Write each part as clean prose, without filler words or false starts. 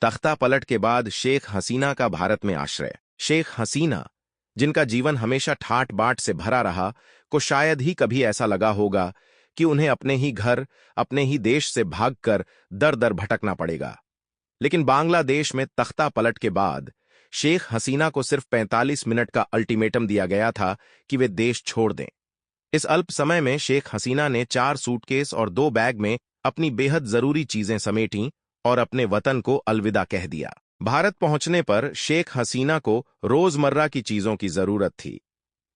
तख्ता पलट के बाद शेख हसीना का भारत में आश्रय। शेख हसीना, जिनका जीवन हमेशा ठाट बाट से भरा रहा, को शायद ही कभी ऐसा लगा होगा कि उन्हें अपने ही घर, अपने ही देश से भागकर दर दर भटकना पड़ेगा। लेकिन बांग्लादेश में तख्ता पलट के बाद शेख हसीना को सिर्फ 45 मिनट का अल्टीमेटम दिया गया था कि वे देश छोड़ दें। इस अल्प समय में शेख हसीना ने 4 सूटकेस और 2 बैग में अपनी बेहद जरूरी चीजें समेटीं और अपने वतन को अलविदा कह दिया। भारत पहुंचने पर शेख हसीना को रोजमर्रा की चीजों की जरूरत थी।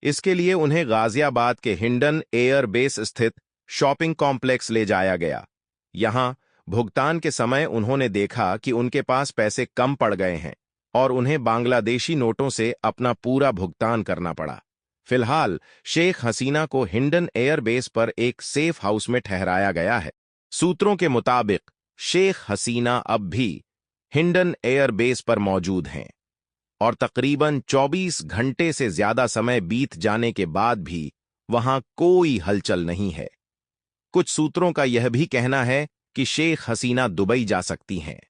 इसके लिए उन्हें गाजियाबाद के हिंडन एयर बेस स्थित शॉपिंग कॉम्प्लेक्स ले जाया गया। यहां भुगतान के समय उन्होंने देखा कि उनके पास पैसे कम पड़ गए हैं और उन्हें बांग्लादेशी नोटों से अपना पूरा भुगतान करना पड़ा। फिलहाल शेख हसीना को हिंडन एयरबेस पर एक सेफ हाउस में ठहराया गया है। सूत्रों के मुताबिक शेख हसीना अब भी हिंडन एयरबेस पर मौजूद हैं और तकरीबन 24 घंटे से ज्यादा समय बीत जाने के बाद भी वहां कोई हलचल नहीं है। कुछ सूत्रों का यह भी कहना है कि शेख हसीना दुबई जा सकती हैं।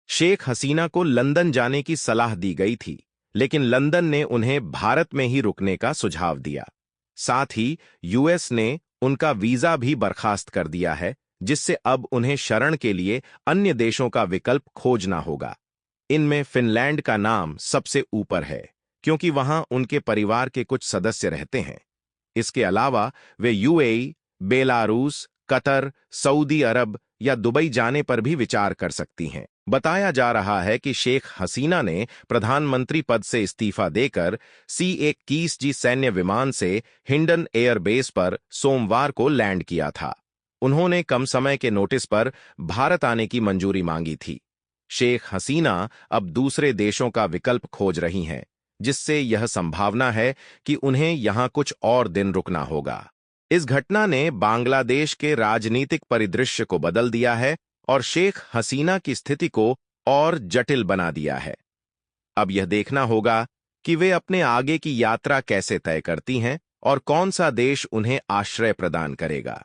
शेख हसीना को लंदन जाने की सलाह दी गई थी, लेकिन लंदन ने उन्हें भारत में ही रुकने का सुझाव दिया। साथ ही यूएस ने उनका वीजा भी बर्खास्त कर दिया है, जिससे अब उन्हें शरण के लिए अन्य देशों का विकल्प खोजना होगा। इनमें फिनलैंड का नाम सबसे ऊपर है, क्योंकि वहां उनके परिवार के कुछ सदस्य रहते हैं। इसके अलावा वे यूएई, बेलारूस, कतर, सऊदी अरब या दुबई जाने पर भी विचार कर सकती हैं। बताया जा रहा है कि शेख हसीना ने प्रधानमंत्री पद से इस्तीफा देकर C-21G सैन्य विमान से हिंडन एयरबेस पर सोमवार को लैंड किया था। उन्होंने कम समय के नोटिस पर भारत आने की मंजूरी मांगी थी। शेख हसीना अब दूसरे देशों का विकल्प खोज रही हैं, जिससे यह संभावना है कि उन्हें यहां कुछ और दिन रुकना होगा। इस घटना ने बांग्लादेश के राजनीतिक परिदृश्य को बदल दिया है और शेख हसीना की स्थिति को और जटिल बना दिया है। अब यह देखना होगा कि वे अपने आगे की यात्रा कैसे तय करती हैं और कौन सा देश उन्हें आश्रय प्रदान करेगा।